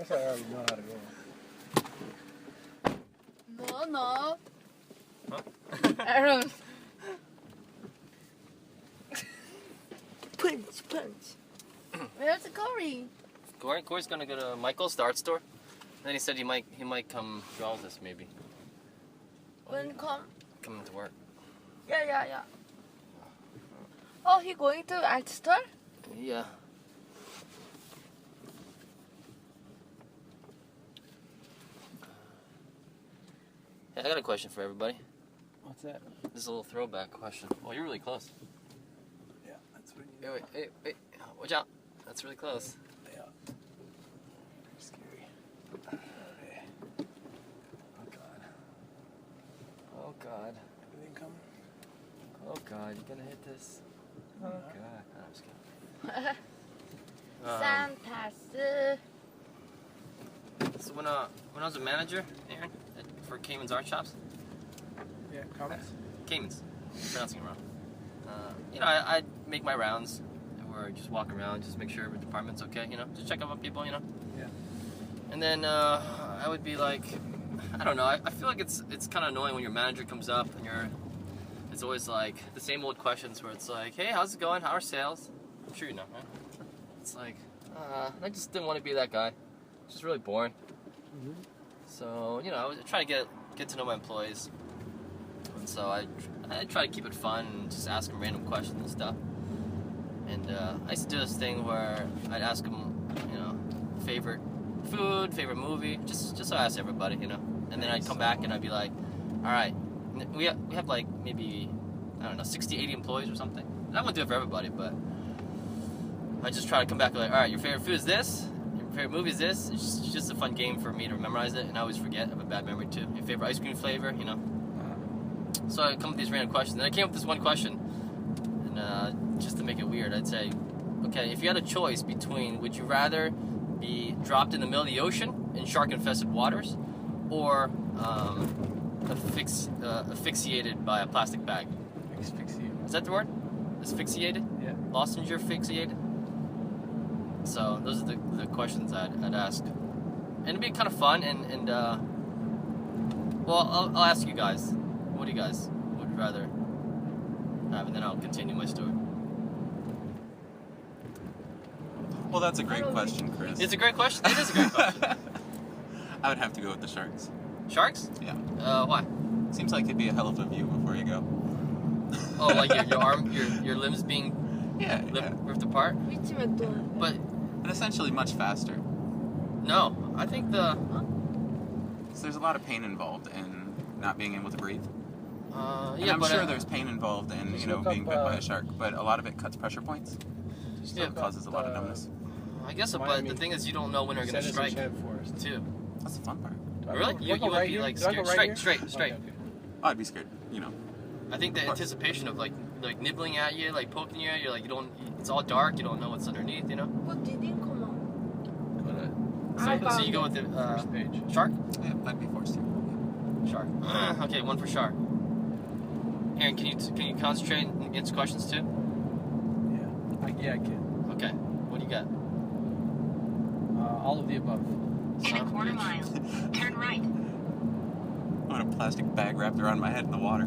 guess I already know how to go. No. Huh? Aaron. Punch. Where's the Corey? Corey's gonna go to Michael's, the art store. And then he said he might come draw with us maybe. When come? Coming to work. Yeah. Oh, he going to art store? Yeah. Hey, I got a question for everybody. What's that? This is a little throwback question. Oh, you're really close. Yeah, that's what you Wait. Watch out. That's really close. Yeah. Scary. Okay. Oh, God. Everything coming? Oh, God. You're gonna hit this. Oh, God. No, I'm just kidding. So when I was a manager, Aaron, for Cayman's Art Shops. Yeah, comments? Cayman's. Pronouncing it wrong. I'd make my rounds. Or just walk around, just make sure every department's okay, just check up on people, Yeah. And then I would be like, I don't know, I feel like it's kind of annoying when your manager comes up and it's always like the same old questions where it's like, hey, how's it going? How are sales? I'm sure you know, right? It's like, I just didn't want to be that guy. It's just really boring. Mm-hmm. So, I was trying to get to know my employees. And so I try to keep it fun and just ask them random questions and stuff. And I used to do this thing where I'd ask them, favorite food, favorite movie, just so I asked everybody, And then I'd come back and I'd be like, all right, we have like maybe, I don't know, 60, 80 employees or something. And I wouldn't do it for everybody, but I just try to come back and like, all right, your favorite food is this, your favorite movie is this. It's just a fun game for me to memorize it, and I always forget. I have a bad memory too. Your favorite ice cream flavor, So I come with these random questions, and I came up with this one question. Just to make it weird, I'd say, okay, if you had a choice between, would you rather be dropped in the middle of the ocean in shark-infested waters, or asphyxiated by a plastic bag? Asphyxiated. Is that the word? Asphyxiated? Yeah. Lost in your asphyxiated? So those are the questions I'd ask. And it'd be kind of fun, and well, I'll ask you guys, what do you guys would rather have, and then I'll continue my story. Well, that's a great question, Chris. It's a great question. It is a great question. I would have to go with the sharks. Sharks? Yeah. Why? Seems like it'd be a hell of a view before you go. Oh, like your limbs being ripped apart? But essentially much faster. No, I think So there's a lot of pain involved in not being able to breathe. And I'm sure there's pain involved in being bit by a shark, but a lot of it cuts pressure points, so it causes a lot of numbness. I guess, but the thing is, you don't know when they're going to strike, too. That's the fun part. Really? You would be like scared. Straight. Okay. Oh, I'd be scared. I think the anticipation of like nibbling at you, like poking you, you're like it's all dark, you don't know what's underneath, What didn't come So you go with the first page. Shark? Yeah, I'd be forced to. Shark. Okay, one for shark. Aaron, can you concentrate and answer questions too? Yeah, I can. Okay. What do you got? All of the above. In a quarter mile, turn right. I want a plastic bag wrapped around my head in the water.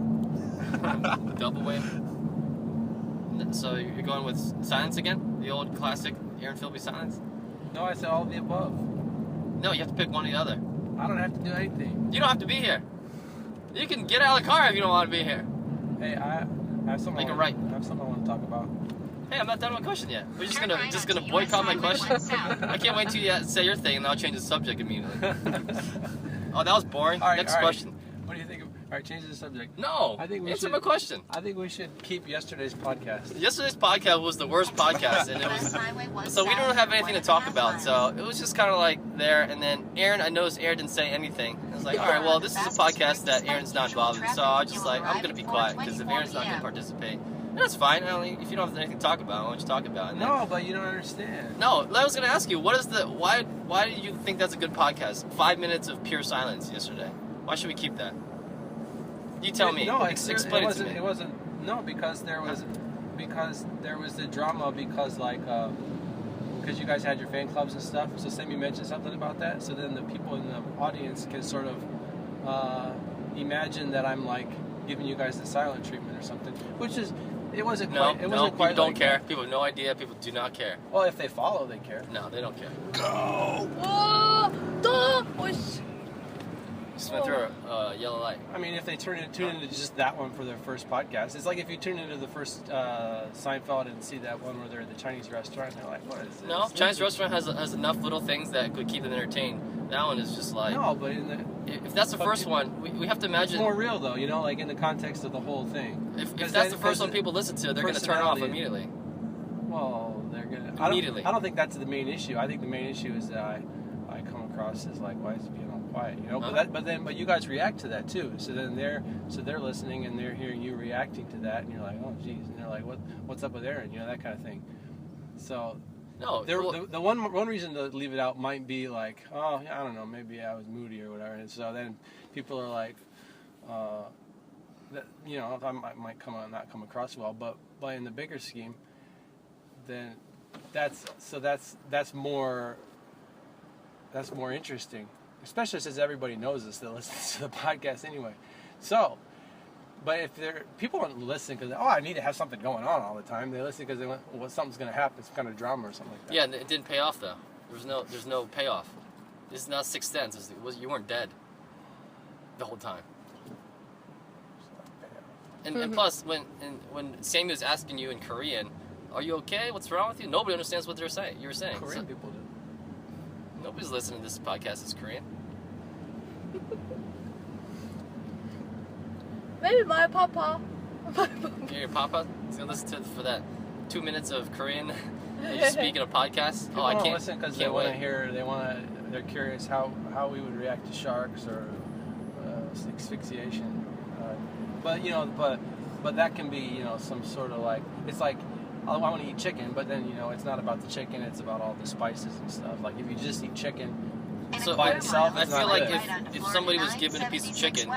Double wave. So you're going with silence again? The old classic Aaron Philby silence? No, I said all of the above. No, you have to pick one or the other. I don't have to do anything. You don't have to be here. You can get out of the car if you don't want to be here. Hey, I have something. Make it right. I have something I want to talk about. Hey, I'm not done with my question yet. We're just gonna boycott my question. I can't wait till you say your thing, and then I'll change the subject immediately. Oh, that was boring. Next question. What do you think of? All right, change the subject. No. I think we answer should, my question. I think we should keep yesterday's podcast. Yesterday's podcast was the worst podcast, and it was so we don't have anything to talk about. So it was just kind of like there, and then Aaron. I noticed Aaron didn't say anything. I was like, all right, well, this is a podcast that Aaron's not involved in, so I was just like, I'm gonna be quiet because if Aaron's not gonna participate. That's fine. If you don't have anything to talk about, why don't you talk about it? No, but you don't understand. No, I was going to ask you, why do you think that's a good podcast? 5 minutes of pure silence yesterday. Why should we keep that? You tell me. No, explain it to me. It wasn't. No, because there was the drama. Because because you guys had your fan clubs and stuff. So Sae Mee mentioned something about that. So then the people in the audience can sort of imagine that I'm like giving you guys the silent treatment or something, which is it wasn't quite. It wasn't quite. People don't like care. that. People have no idea. People do not care. Well, if they follow, they care. No, they don't care. Go. Just went through a yellow light. I mean, if they tune into just that one for their first podcast, it's like if you tune into the first Seinfeld and see that one where they're at the Chinese restaurant, and they're like, "What is this?" No, Chinese restaurant has enough little things that could keep them entertained. That one is just like no, but if that's the first one, we have to imagine it's more real though, you know, like in the context of the whole thing. If that's the first one people listen to, they're going to turn off immediately. Well, they're gonna immediately. I don't think that's the main issue. I think the main issue is that I come across as like, why is he being all quiet, you know? But you guys react to that too. So then they're listening and they're hearing you reacting to that, and you're like, oh geez, and they're like, what's up with Aaron, you know, that kind of thing. So no, the one reason to leave it out might be like, oh, I don't know, maybe I was moody or whatever, and so then people are like, that, you know, I might not come across well, but in the bigger scheme, then that's more interesting, especially since everybody knows this that listens to the podcast anyway. So, but if people don't listen because I need to have something going on all the time. They listen because they want something's going to happen, some kind of drama or something like that. Yeah, it didn't pay off though. There's no payoff. This is not Sixth Sense. You weren't dead the whole time. And plus, when Sae Mee was asking you in Korean, "Are you okay? What's wrong with you?" Nobody understands what they're saying. You were saying. Korean people do. Nobody's listening to this podcast is Korean. Maybe my papa. Your papa is gonna listen for that 2 minutes of Korean that you speak in a podcast. People don't listen because they want to hear. They're curious how we would react to sharks or asphyxiation. But you know, but that can be, you know, some sort of like, it's like, I want to eat chicken, but then, you know, it's not about the chicken, it's about all the spices and stuff. Like if you just eat chicken by itself, I feel like good. if somebody was given a piece of chicken,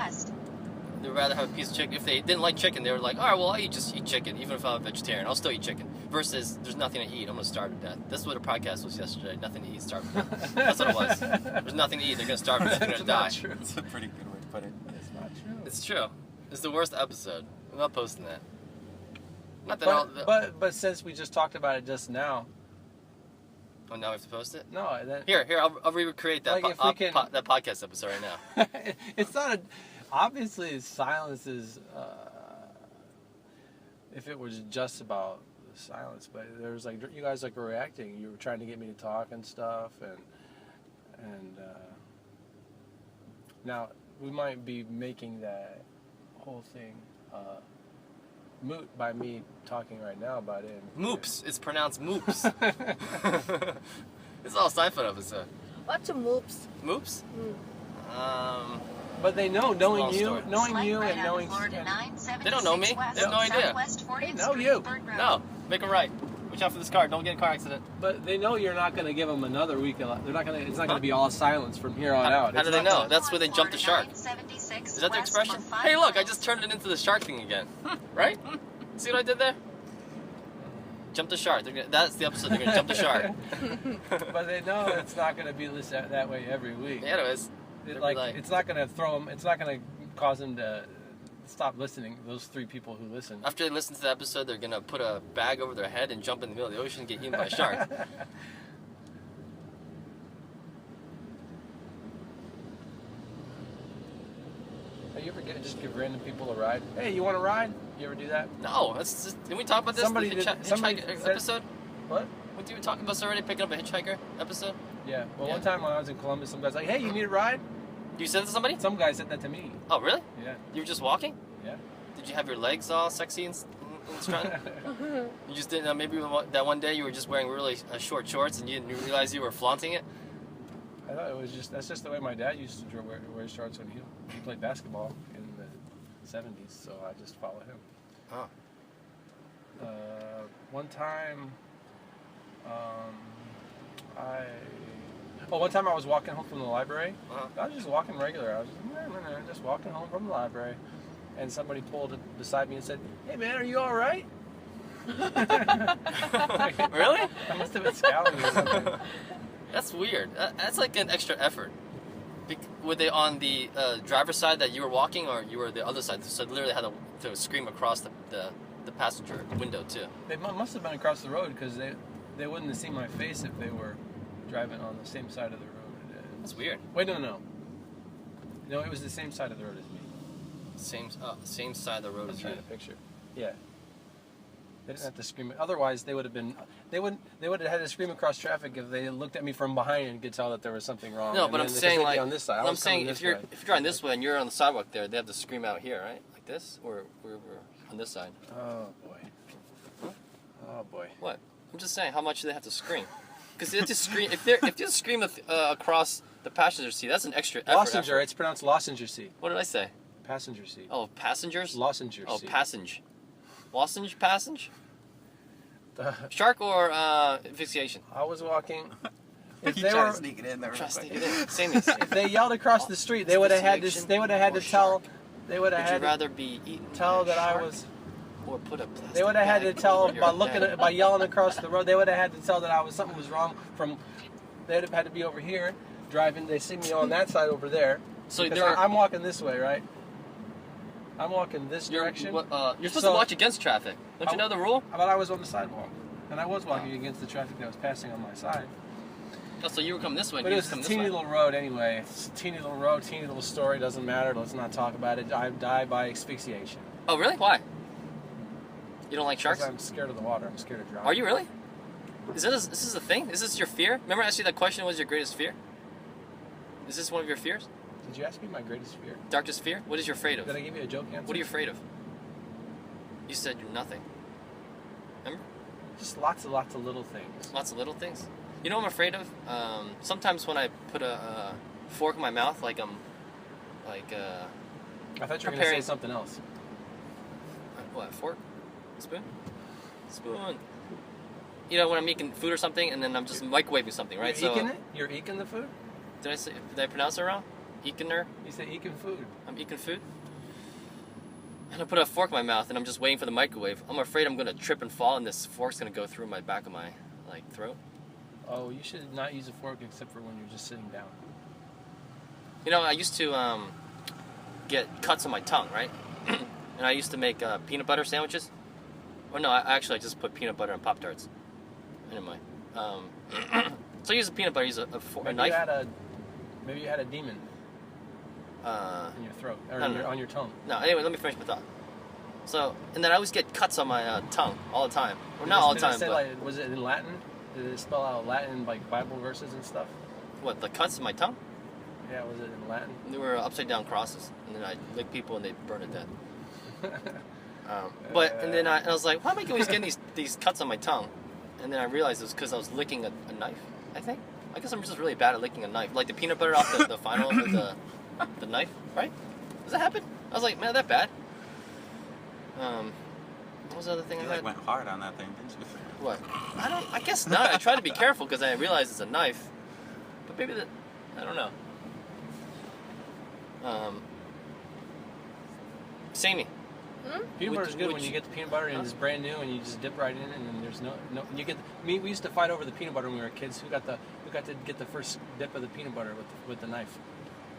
they'd rather have a piece of chicken. If they didn't like chicken, they were like, all right, well, just eat chicken. Even if I'm a vegetarian, I'll still eat chicken. Versus, there's nothing to eat, I'm going to starve to death. That's what the podcast was yesterday. Nothing to eat, starve to death. That's what it was. There's nothing to eat, they're going to starve to death, they're going to die. True. That's a pretty good way to put it. It's not true. It's true. It's the worst episode. I'm not posting that. Not that but since we just talked about it just now. Oh, now we have to post it? No. Then, here, I'll recreate that, like that podcast episode right now. It's not obviously silence is, if it was just about the silence, but there's like, you guys like were reacting. You were trying to get me to talk and stuff, and now we might be making that whole thing moot by me talking right now about it. Moops. It's pronounced moops. It's all a Seinfeld episode. What's a moops? Moops? But they know, knowing you right and knowing... They don't know me. They have no idea. They know you. No. Make them right. Watch out for this car. Don't get in a car accident. But they know you're not going to give them another week. They're not going to. It's not going to be all silence from here on out. How do they know? That's where they jump the shark. Is that the expression? Hey, look! I just turned it into the shark thing again. Right? See what I did there? Jump the shark. That's the episode. They're going to jump the shark. But they know it's not going to be that way every week. Yeah, it is. It's not going to throw them. It's not going to cause them to stop listening. Those 3 people who listen. After they listen to the episode, they're going to put a bag over their head and jump in the middle of the ocean and get eaten by a shark. You ever just give random people a ride? Hey, you want a ride? You ever do that? No. That's just, didn't we talk about this? Somebody hitchhiker episode? What? Did we talk about this already? Picking up a hitchhiker episode? Yeah. Well, one time when I was in Columbus, some guy's like, hey, you need a ride? You said that to somebody? Some guy said that to me. Oh, really? Yeah. You were just walking? Yeah. Did you have your legs all sexy and strutting? You just didn't know, maybe that one day you were just wearing really short shorts and you didn't realize you were flaunting it? I thought it was that's just the way my dad used to wear shorts when he played basketball in the 70s, so I just follow him. Huh. One time, one time I was walking home from the library. I was just walking regular. I was just walking home from the library, and somebody pulled beside me and said, "Hey man, are you all right?" Really? I must have been scowling or something. That's weird. That's like an extra effort. Were they on the driver's side that you were walking, or you were the other side? So they literally had to scream across the passenger window too. They must have been across the road because they wouldn't have seen my face if they were driving on the same side of the road. That's weird. Wait, no, it was the same side of the road as me. Same side of the road as you. Trying to picture. Yeah. They didn't have to scream. Otherwise, they would have had to scream across traffic if they looked at me from behind and could tell that there was something wrong. No, but I'm saying like on this side. I'm saying if you're driving this way and you're on the sidewalk there, they have to scream out here, right? Like this, or we're on this side. Oh boy. Huh? Oh boy. What? I'm just saying, how much do they have to scream? Because they have to scream. If you scream across the passenger seat, that's an extra effort. Lozenger. It's pronounced lozenger seat. What did I say? Passenger seat. Oh, passengers. Lozenger Oh, seat. passenge. Passenge. Shark or asphyxiation? I was walking. If they were sneaking in there. Same. If they yelled across the street, they would have had to. They would have had to tell. They would have had Would you rather be eaten tell by a that I shark was. or put a plastic They would have had to bag tell over your by yelling across the road. They would have had to tell that something was wrong. They would have had to be over here driving. They see me on that side over there. So I'm walking this way, right? I'm walking this direction. You're supposed to watch against traffic. Don't you know the rule? But I was on the sidewalk, and I was walking against the traffic that was passing on my side. Oh, so you were coming this way. But And it was a teeny little road anyway. It's a teeny little road, teeny little story. Doesn't matter. Let's not talk about it. I died by asphyxiation. Oh, really? Why? You don't like sharks? Because I'm scared of the water. I'm scared of drowning. Are you really? Is this a thing? Is this your fear? Remember I asked you that question, what was your greatest fear? Is this one of your fears? Did you ask me my greatest fear? Darkest fear? What is you afraid of? Did I give you a joke answer? What are you afraid of? You said you're nothing. Remember? Just lots of little things. Lots of little things. You know what I'm afraid of? Sometimes when I put a fork in my mouth, I thought you were going to say something else. What, fork? Spoon? Spoon. You know, when I'm making food or something, and then I'm just microwaving something, right? You're eking it? You're eking the food? Did I pronounce it wrong? Ekener? You said eking food. I'm eking food? And I put a fork in my mouth, and I'm just waiting for the microwave. I'm afraid I'm going to trip and fall, and this fork's going to go through my back of my, throat. Oh, you should not use a fork except for when you're just sitting down. You know, I used to get cuts on my tongue, right? And I used to make peanut butter sandwiches. Or no, I just put peanut butter on Pop-Tarts. Anyway. So I use a peanut butter, use a knife. Maybe you had a demon in your throat, or on your tongue. No, anyway, let me finish my thought. So, and then I always get cuts on my tongue all the time. Well, not all the time, but... was it in Latin? Did it spell out Latin, like Bible verses and stuff? What, the cuts in my tongue? Yeah, was it in Latin? They were upside down crosses, and then I lick people and they burn to death. And then I was like, why am I always getting these cuts on my tongue? And then I realized it was because I was licking a knife, I think. I guess I'm just really bad at licking a knife. Like the peanut butter off the final of the knife, right? Does that happen? I was like, man, that bad? What was the other thing I had? You went hard on that thing, didn't you? What? I guess not. I try to be careful because I realize it's a knife. But maybe I don't know. Sae Mee. Peanut butter is good when you get the peanut butter and it's brand new and you just dip right in it and then there's no you get we used to fight over the peanut butter when we were kids. Who got to get the first dip of the peanut butter with the knife?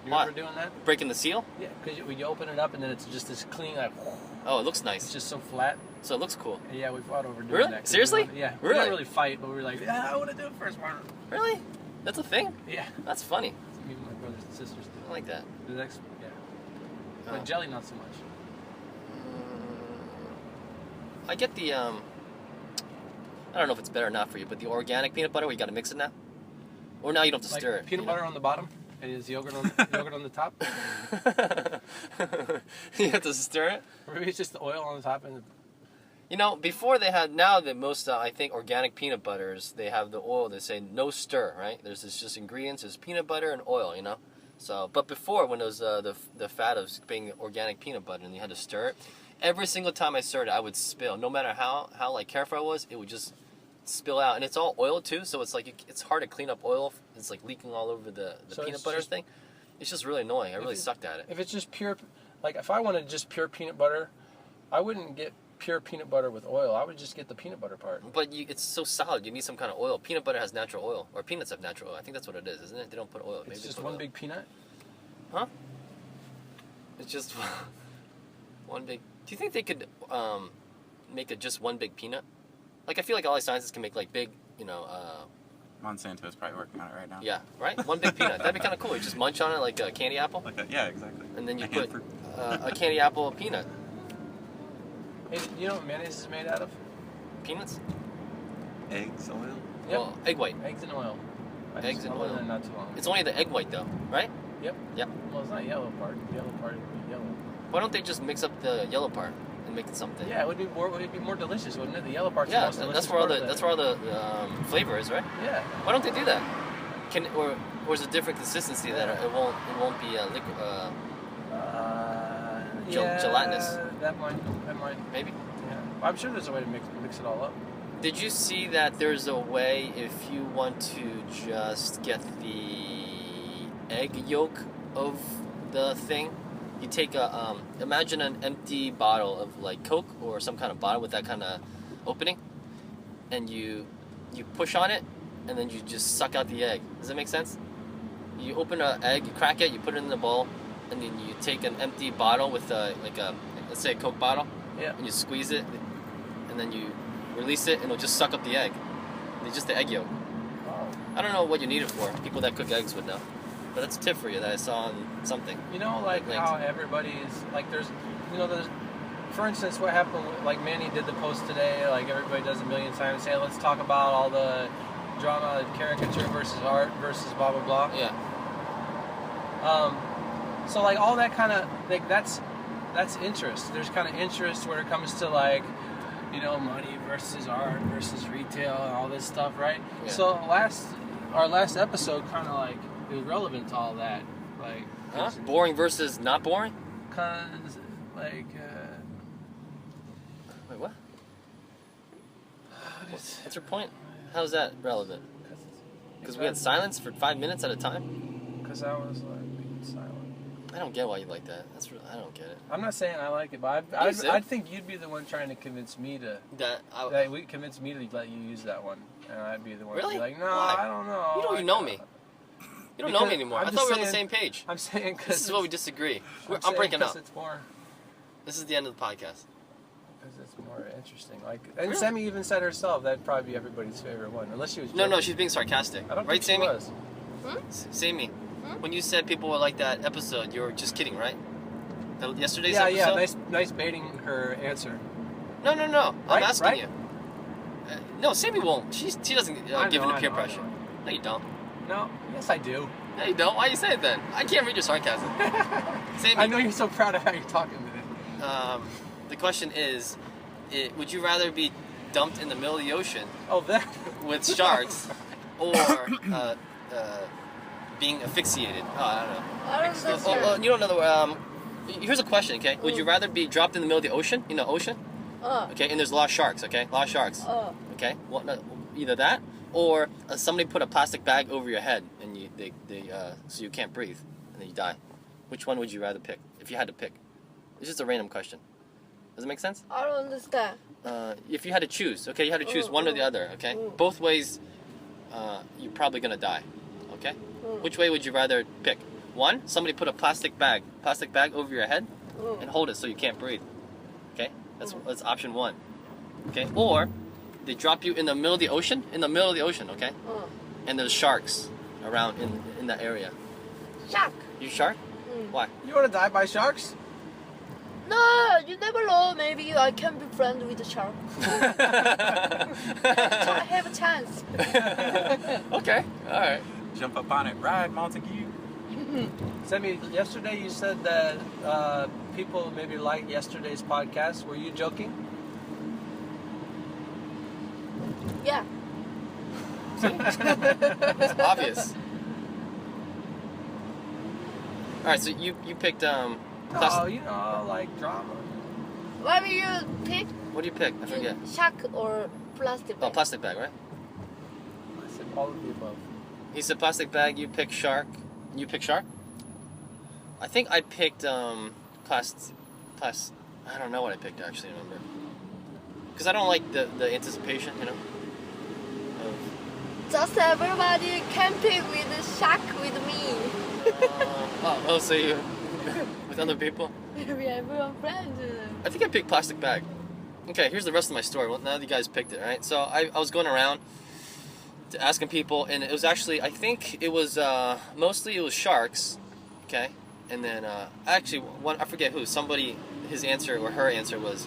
You remember doing that? Breaking the seal? Yeah, because you open it up and then it's just this clean Oh, it looks nice. It's just so flat. So it looks cool. Yeah, we fought over doing really? that. Seriously? Yeah. Really? We didn't really fight, but we were like, yeah, I want to do it first one. Really? That's a thing? Yeah. That's funny. Me and my brothers and sisters do. I like that. The next, yeah. But jelly, not so much. I get the, I don't know if it's better or not for you, but the organic peanut butter where you got to mix it now? Or now you don't have to stir it. Peanut butter on the bottom and is yogurt on the top? You have to stir it? Or maybe it's just the oil on the top and You know, before they had, now the most, I think, organic peanut butters, they have the oil, they say no stir, right? There's just ingredients, there's peanut butter and oil, you know? So, but before, when it was the fat of being organic peanut butter and you had to stir it, every single time I stirred it, I would spill. No matter how careful I was, it would just spill out. And it's all oil, too, so it's like, it's hard to clean up oil. It's like leaking all over the peanut butter thing. It's just really annoying. I really sucked at it. If it's just pure, like if I wanted just pure peanut butter, I wouldn't get pure peanut butter with oil. I would just get the peanut butter part. But it's so solid. You need some kind of oil. Peanut butter has natural oil, or peanuts have natural oil. I think that's what it is, isn't it? They don't put oil. Maybe It's just one big peanut. Huh? It's just one big. Do you think they could make it just one big peanut? Like I feel like all these scientists can make like big, Monsanto's probably working on it right now. Yeah, right. One big peanut. That'd be kind of cool. You just munch on it like a candy apple. Yeah, exactly. And then you put a candy apple peanut. Hey, you know what mayonnaise is made out of? Peanuts? Eggs, oil. Yep. Well, egg white. Eggs and oil. Eggs and oil. Not too long. It's only the egg white though, right? Yep. Yep. Well, it's not yellow part. The yellow part would be yellow. Why don't they just mix up the yellow part and make it something? Yeah, it would be more delicious, wouldn't it? The yellow part's the Yeah, most delicious that's where all part the of that's where all the flavor is, right? Yeah. Why don't they do that? Or is it a different consistency that it won't be liquid? Gelatinous. That might. Maybe. Yeah. I'm sure there's a way to mix it all up. Did you see that there's a way if you want to just get the egg yolk of the thing? You take imagine an empty bottle of like Coke or some kind of bottle with that kind of opening, and you push on it, and then you just suck out the egg. Does that make sense? You open an egg, you crack it, you put it in the bowl, and then you take an empty bottle with let's say a Coke bottle, yeah, and you squeeze it, and then you release it, and it'll just suck up the egg. It's just the egg yolk. Oh. I don't know what you need it for. People that cook eggs would know. But that's a tip for you that I saw on something. You know, like how everybody's like there's, for instance, what happened, like Manny did the post today, like everybody does a million times, say, let's talk about all the drama, caricature versus art versus blah, blah, blah. Yeah. So like all that kind of, like that's interest. There's kind of interest where it comes to like, money versus art versus retail and all this stuff, right? Yeah. So our last episode kind of like, it was relevant to all that. Like, boring versus not boring? Cause like, wait, what? What's your point? How's that relevant? Because we had silence for 5 minutes at a time? Because I was like being silent. I don't get why you like that. I don't get it. I'm not saying I like it, but I think you'd be the one trying to convince me to convince me to let you use that one, and I'd be the one to be like, no, why? I don't know. You don't even know me. You don't know me anymore. I thought we were on the same page. I'm saying because this is what we disagree. I'm breaking up. It's more. This is the end of the podcast. Because it's more interesting. Like, and Sae Mee even said herself that'd probably be everybody's favorite one, unless she was. No, she's being sarcastic. I don't right, think she Sae Mee? was. Sae Mee, when you said people would like that episode, you were just kidding, right? Yesterday's episode. Yeah, nice baiting her answer. No. I'm asking you. No, Sae Mee won't. She doesn't give in to peer pressure. No, you don't. No, yes I do. No, you don't. Why you say it then? I can't read your sarcasm. Sae Mee, I know you're so proud of how you're talking today. The question is, would you rather be dumped in the middle of the ocean with sharks or being asphyxiated? Oh, I don't know. You don't know the here's a question, okay? Would you rather be dropped in the middle of the ocean, okay, and there's a lot of sharks, okay? A lot of sharks. Okay? Well, no, either that or somebody put a plastic bag over your head and so you can't breathe and then you die. Which one would you rather pick if you had to pick? It's just a random question. Does it make sense? I don't understand. If you had to choose, okay, you had to choose one or the other, okay? Both ways, you're probably gonna die, okay? Which way would you rather pick? One, somebody put a plastic bag over your head and hold it so you can't breathe, okay? That's option one, okay? Or they drop you in the middle of the ocean, okay? And there's sharks around in that area. Shark. You shark? Why? You want to die by sharks? No, you never know. Maybe I can be friends with the shark. I have a chance. Okay, all right. Jump up on it, ride Montague. Sae Mee, yesterday you said that people maybe like yesterday's podcast. Were you joking? Yeah. It's obvious. All right, so you picked like drama. What will you pick? What do you pick? I forget. Shark or plastic bag? Oh, plastic bag, right? I said all of the above. He said plastic bag. You pick shark. You pick shark. I think I picked I don't know what I picked. I actually remember. because I don't like the anticipation, you know. Just everybody camping with the shark with me. So you with other people? We everyone friends. I think I picked plastic bag. Okay, here's the rest of my story. Well, now that you guys picked it, right? So I was going around to asking people, and it was actually, I think it was mostly it was sharks, okay, and then actually I forget who, somebody, his answer or her answer was,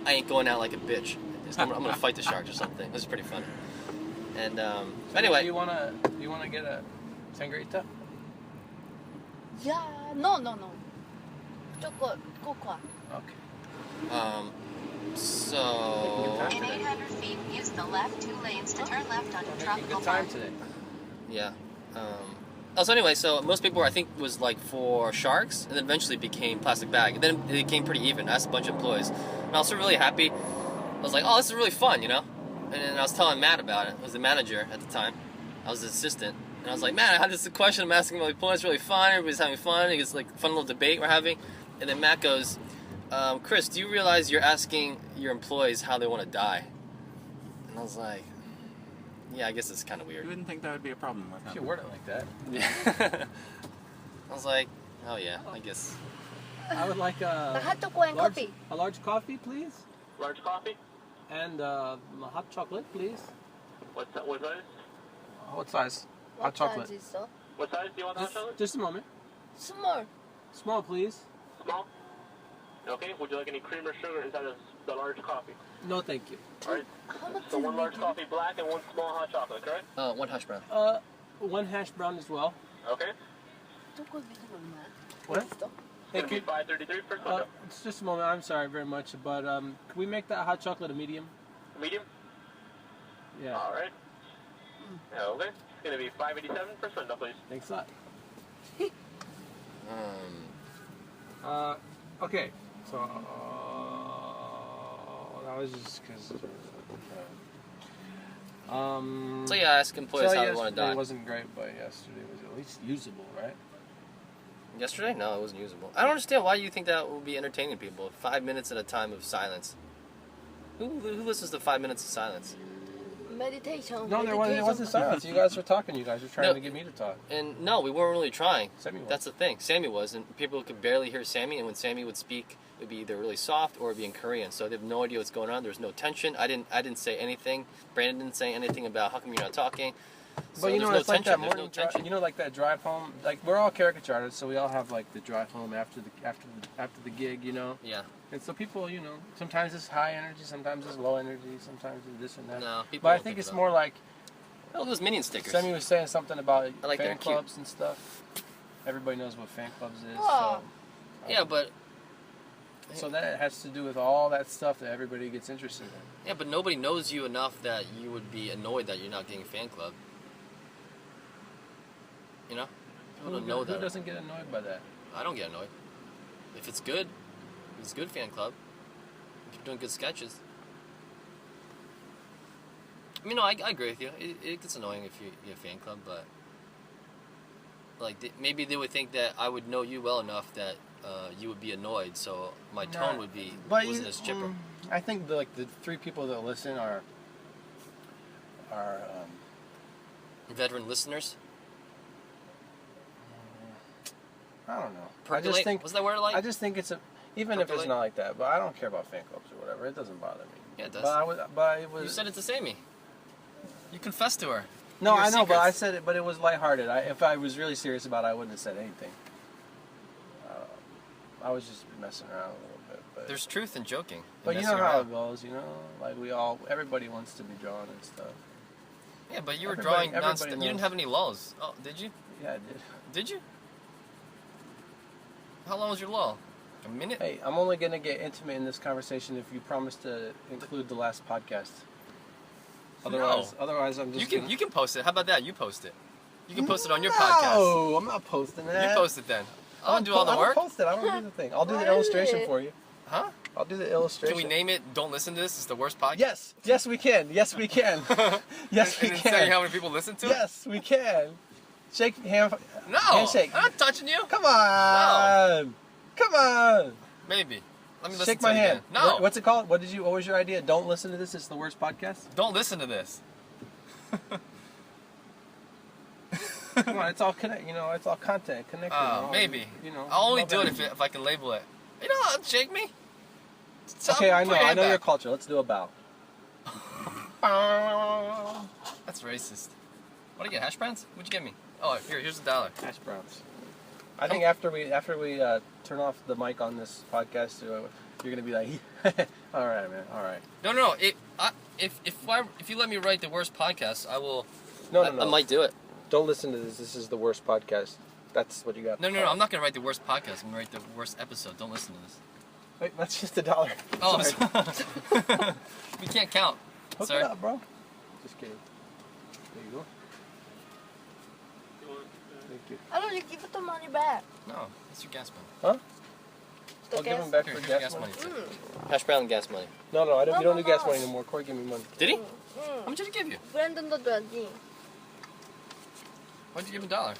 I ain't going out like a bitch. I'm gonna fight the sharks or something. This is pretty funny. And anyway, do you wanna get a sangrita? Yeah, no. Chocolate, cocoa. Okay. So In 800 feet, use the left 2 lanes to turn left onto Making Tropical good time Park. today. yeah. So anyway, so most people I think was like for sharks, and then eventually became plastic bag, and then it became pretty even. I asked a bunch of employees, and I was really happy. I was like, oh, this is really fun, you know? And then I was telling Matt about it. I was the manager at the time. I was the assistant. And I was like, man, I had this question I'm asking my employees. It's really fun. Everybody's having fun. It's like a fun little debate we're having. And then Matt goes, Chris, do you realize you're asking your employees how they want to die? And I was like, yeah, I guess it's kind of weird. You wouldn't think that would be a problem with If you him. word it like that. Yeah. I was like, oh yeah, I guess. I would like The hot chocolate and coffee. a large coffee, please, Large coffee? and a hot chocolate, please. What size? What size? What Hot chocolate. size is so? What size do you want the hot Just, chocolate? just a moment. Small. Small, please. Small? Okay, would you like any cream or sugar inside of the large coffee? No, thank you. Alright, How much so is one large it? coffee black and one small hot chocolate, correct? One hash brown. One hash brown as well. Okay. 초콜릿 얼마야? What? 있어? It's Thank gonna you. be $5.33 per cup. It's just a moment. I'm sorry very much, but can we make that hot chocolate a medium? Medium? Yeah. Alright. Okay. It's gonna be $5.87 per sundae, please. Thanks a lot. Okay. So that was just because. So yeah, I asked employees how they want to yesterday die. wasn't great, but yesterday was at least usable, right? Yesterday? No, it wasn't usable. I don't understand why you think that will be entertaining people. 5 minutes at a time of silence. Who listens to 5 minutes of silence? Meditation. No, there wasn't silence. You guys were talking. You guys were trying No. to get me to talk. And no, we weren't really trying. Sammy was. That's the thing. Sammy was, and people could barely hear Sammy. And when Sammy would speak, it would be either really soft or it would be in Korean. So they have no idea what's going on. There was no tension. I didn't say anything. Brandon didn't say anything about how come you're not talking. So But you know, there's it's no like that tension. There's morning no drive. tension. You know, like that drive home. Like we're all caricature artists, so we all have like the drive home after the gig. You know. Yeah. And so people, you know, sometimes it's high energy, sometimes it's low energy, sometimes it's this and that. No, people But I don't think pick it's it up. more like Oh, those Minion stickers. Sammy was saying something about I like fan they're cute. clubs and stuff. Everybody knows what fan clubs is. Wow. Yeah, but So that has to do with all that stuff that everybody gets interested in. yeah, but nobody knows you enough that you would be annoyed that you're not getting a fan club. You know? People don't know Who that. doesn't get annoyed by that? I don't get annoyed. If it's good, it's a good fan club. If you're doing good sketches. I mean, no, I agree with you. It gets annoying if you get a fan club, but like maybe they would think that I would know you well enough that you would be annoyed, so my tone would be wasn't as chipper. I think the 3 people that listen are Veteran listeners. I don't know. Percolate? I just think What's that word like? I just think it's even if it's Percolate? not like that. But I don't care about fan clubs or whatever. It doesn't bother me. Yeah, it does. But it was. You said it to Sae Mee. You confessed to her. No, Your I know, but I secrets. said it. But it was lighthearted. If I was really serious about it, I wouldn't have said anything. I was just messing around a little bit. But There's truth in joking. but and you know messing how around. it goes. You know, like everybody wants to be drawn and stuff. Yeah, but you were Everybody- drawing everybody nonstop. You knows. didn't have any lulls. Oh, did you? Yeah, I did. Did you? How long was your lull? A minute? Hey, I'm only gonna get intimate in this conversation if you promise to include the last podcast. Otherwise, I'm just. You can post it. How about that? You post it. You can post it on your podcast. No, I'm not posting that. You post it then. I'll do all the I work. don't post it. I don't do the thing. I'll do the Why? illustration for you. Huh? I'll do the illustration. Can we name it "Don't Listen to This"? It's the worst podcast. Yes, we can. Yes, we can. Yes, we and then say can. how many people listen to it. Yes, we can. Shake hand. No. Handshake. I'm not touching you. Come on. Come on. Maybe. Let me listen Shake to my it hand. again. No. What's it called? What was your idea? Don't listen to this. It's the worst podcast. Don't listen to this. Come on, it's all connect. You know, it's all content connected. Maybe. You know, I'll only do it if I can label it. You know, shake me. Okay, I know your culture. Let's do a bow. That's racist. What did I get? Hash browns? What'd you get me? Oh, here's $1. Hash browns. I think after we turn off the mic on this podcast, you're gonna be like, all right, man, all right. No. If you let me write the worst podcast, I will. No. I might do it. Don't listen to this. This is the worst podcast. That's what you got. No. I'm not gonna write the worst podcast. I'm gonna write the worst episode. Don't listen to this. Wait, that's just $1. Oh, sorry. We can't count. Hook Sorry. it up, bro. Just kidding. There you go. Thank you. I don't. You give it the money back. No, that's your gas money. Huh? The I'll give gas- him back Here, for here's your gas money. too. Hash brown gas money. No, I don't. No, You don't no, do gas no. money anymore. Corey, give me money. Did he? 응. How much did he give you? 브랜든도 줘야지. Why'd you give him $1?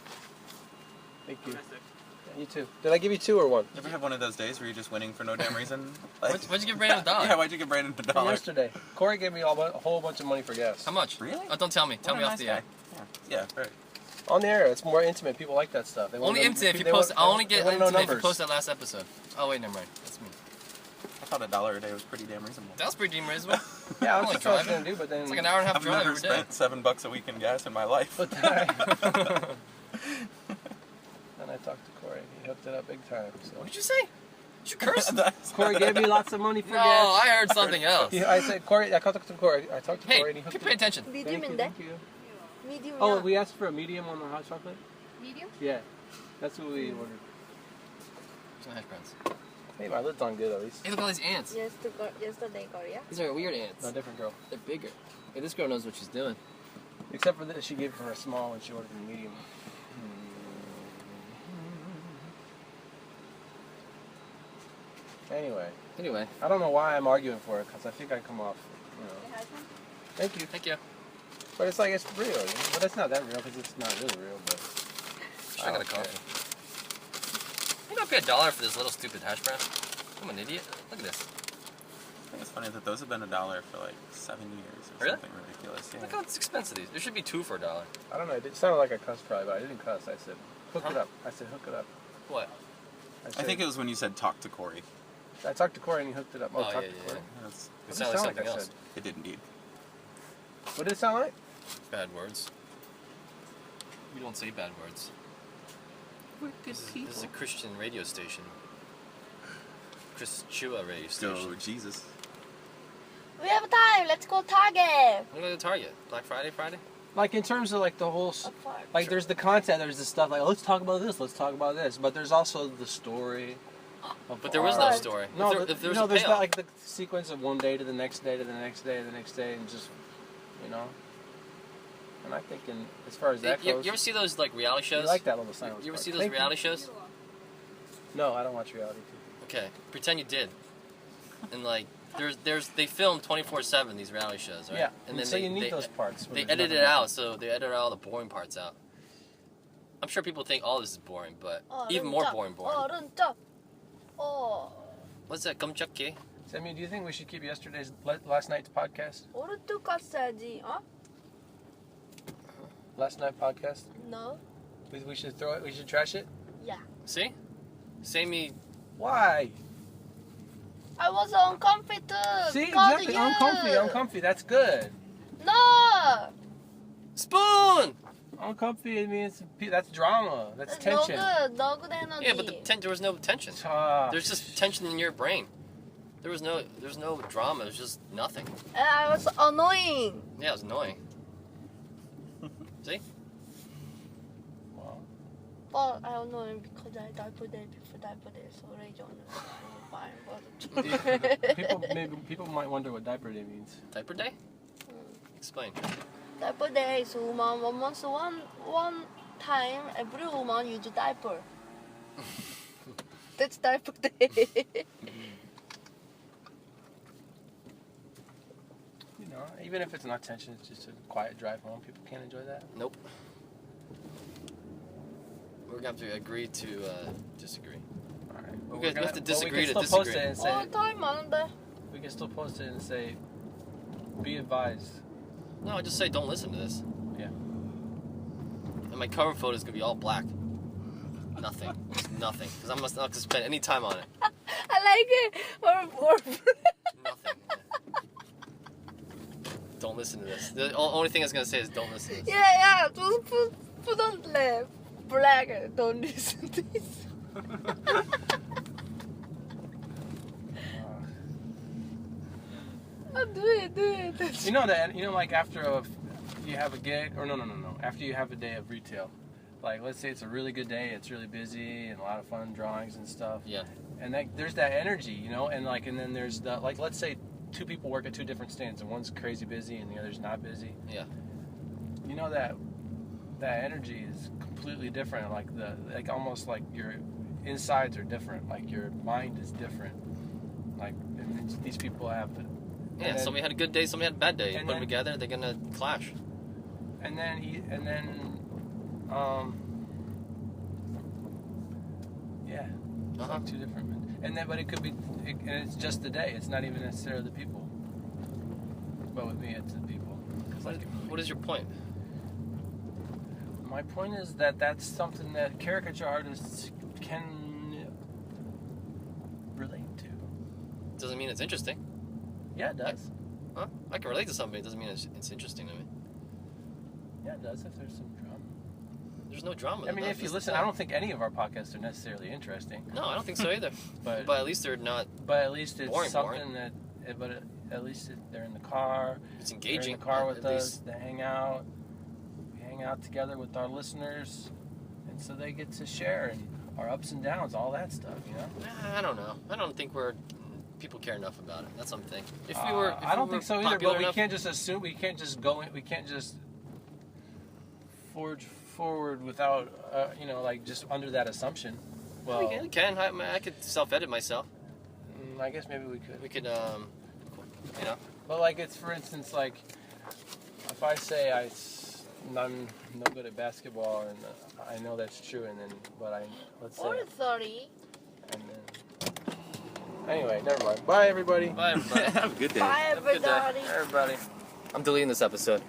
Thank you. Yeah, you too. Did I give you 2 or 1? You ever have one of those days where you're just winning for no damn reason? Like, Why'd you give Brandon $1? yeah, why'd you give Brandon $1? Yesterday, Corey gave me a whole bunch of money for gas. How much? Really? Oh, don't tell me. Tell What me a off nice the guy. air. Yeah, right. On the air, it's more intimate. People like that stuff. They Only wanna know- intimate if you they post. want- I'll only they get wanna know intimate if you numbers. post that last episode. Oh wait, never mind. That's me. I thought $1 a day was pretty damn reasonable. That was pretty damn reasonable. Yeah, I'm that's like what I was driving. gonna do, but then It's like an hour and a half I've drive never every day. spent $7 a week in gas in my life. But then I talked to Corey. He hooked it up big time. So What did you say? Did you curse? Corey gave me lots of money for No, gas. I heard something else. I said Corey. I talked to Corey. I talked to Hey, Corey, and he hooked keep it paying up. attention. Thank you, 미디움인데? thank you. 미디움이야. Oh, we asked for a medium on the hot chocolate. Medium? Yeah, that's what we ordered. There's no hash browns. Hey, my lid's on good at least. Hey, look at all these ants. yesterday Korea. These are weird ants. No, different girl. They're bigger. Hey, this girl knows what she's doing. Except for that, she gave her a small and she ordered a medium. Anyway, I don't know why I'm arguing for it because I think I come off, you know. Thank you. Thank you. But it's like it's real, you know? But it's not that real because it's not really real. But I got a coffee. You don't pay $1 for this little stupid hash brown. I'm an idiot. Look at this. I think it's funny that those have been $1 for like 7 years or Really? something ridiculous. Yeah. Look how expensive these. There should be 2 for $1. I don't know. It sounded like I cussed probably, but I didn't cuss. I said, hook it Huh? up. I said, hook it up. What? I I think it was when you said talk to Corey. I talked to Corey and he hooked it up. Oh, talk yeah, to yeah, Corey. That's, It What sounded did like it something I else. said? it did indeed. What did it sound like? Bad words. We don't say bad words. This is a Christian radio station. Chris Chua radio So, station. Jesus. We have time. Let's go Target. Look at the Target. Black Friday? Like in terms of like the whole, like there's the content, there's the stuff like let's talk about this, but there's also the story. But there was no Art. story. No, if there was no, a there's payoff. not like the sequence of one day to the next day to the next day to the next day, and just, you know. And I think as far as that you goes, ever see those like reality shows? you like that little silence. You ever part. see those Thank you. reality shows? No, I don't watch reality TV. Okay, pretend you did. And like, they film 24/7 these reality shows, right? Yeah, And then so you need those parts. where They there's edit nothing it out, else. so they edit all the boring parts out. I'm sure people think all this is boring, but even 얼음 more 쪄. boring. 얼음 쪄. What's that? 깜짝해? Sammy, do you think we should keep last night's podcast? 얼음 뜯었어야지. 어? Last night podcast? No. We should throw it. We should trash it. Yeah. See? Sae Mee. Why? I was uncomfy too. See, because exactly. you. Uncomfy. That's good. No. Spoon! Uncomfy. It means that's drama. That's tension. No good energy. Yeah, but there was no tension. There's just tension in your brain. There's no drama. There's just nothing. And I was annoying. Yeah, it was annoying. See? Wow. But I don't know because I diaper day before diaper day, so I don't know. Fine. People might wonder what diaper day means. Diaper day? Explain. Diaper day is one time every woman use diaper. That's diaper day. You know, even if it's not tension, it's just a quiet drive home. People can't enjoy that. Nope. We're gonna have to agree to disagree. Alright. We have to disagree to disagree. disagree. And say, time 많은데. we can still post it and say, be advised. No, I just say don't listen to this. Yeah. And my cover photo is gonna be all black. Nothing. Just nothing. Because I'm not gonna spend any time on it. I like it. Or Nothing. Don't listen to this. The only thing I was gonna say is don't listen to this. yeah. Just put on the black. Don't listen to this. Do it. You know that, like after you have a gig, or no. After you have a day of retail, like let's say it's a really good day, it's really busy and a lot of fun drawings and stuff. Yeah. And there's that energy, and then there's the, like, let's say 2 people work at 2 different stands and one's crazy busy and the other's not busy. Yeah. You know that energy is completely different, like almost like your insides are different, like your mind is different. Like, and these people have. Yeah, somebody had a good day, somebody had a bad day. You put them together, they're gonna clash. And then yeah, it's like 2 different. But it could be, and it's just the day. It's not even necessarily the people. But with me, it's the people. What is your point? My point is that that's something that caricature artists can relate to. Doesn't mean it's interesting. Yeah, it does. Huh? I can relate to somebody. It doesn't mean it's interesting to me. Yeah, it does if there's some drama. There's no drama. I mean, if you listen, I don't think any of our podcasts are necessarily interesting. No, I don't think so either. but at least they're not. But at least it's boring. that. But at least they're in the car. It's engaging. They're in the car with us. They hang out. We hang out together with our listeners, and so they get to share and our ups and downs, all that stuff. I don't know. I don't think people care enough about it. That's something. I don't think so either. But we can't just assume. We can't just go in. We can't just forge forward without, like just under that assumption. Well, we can. I could self-edit myself. I guess maybe we could. We could, Well, like it's, for instance, like if I say I'm no good at basketball, and I know that's true, and then let's say. Or 30. And then. Anyway, never mind. Bye, everybody. Bye, everybody. Have a good day. Bye, everybody. Everybody. I'm deleting this episode.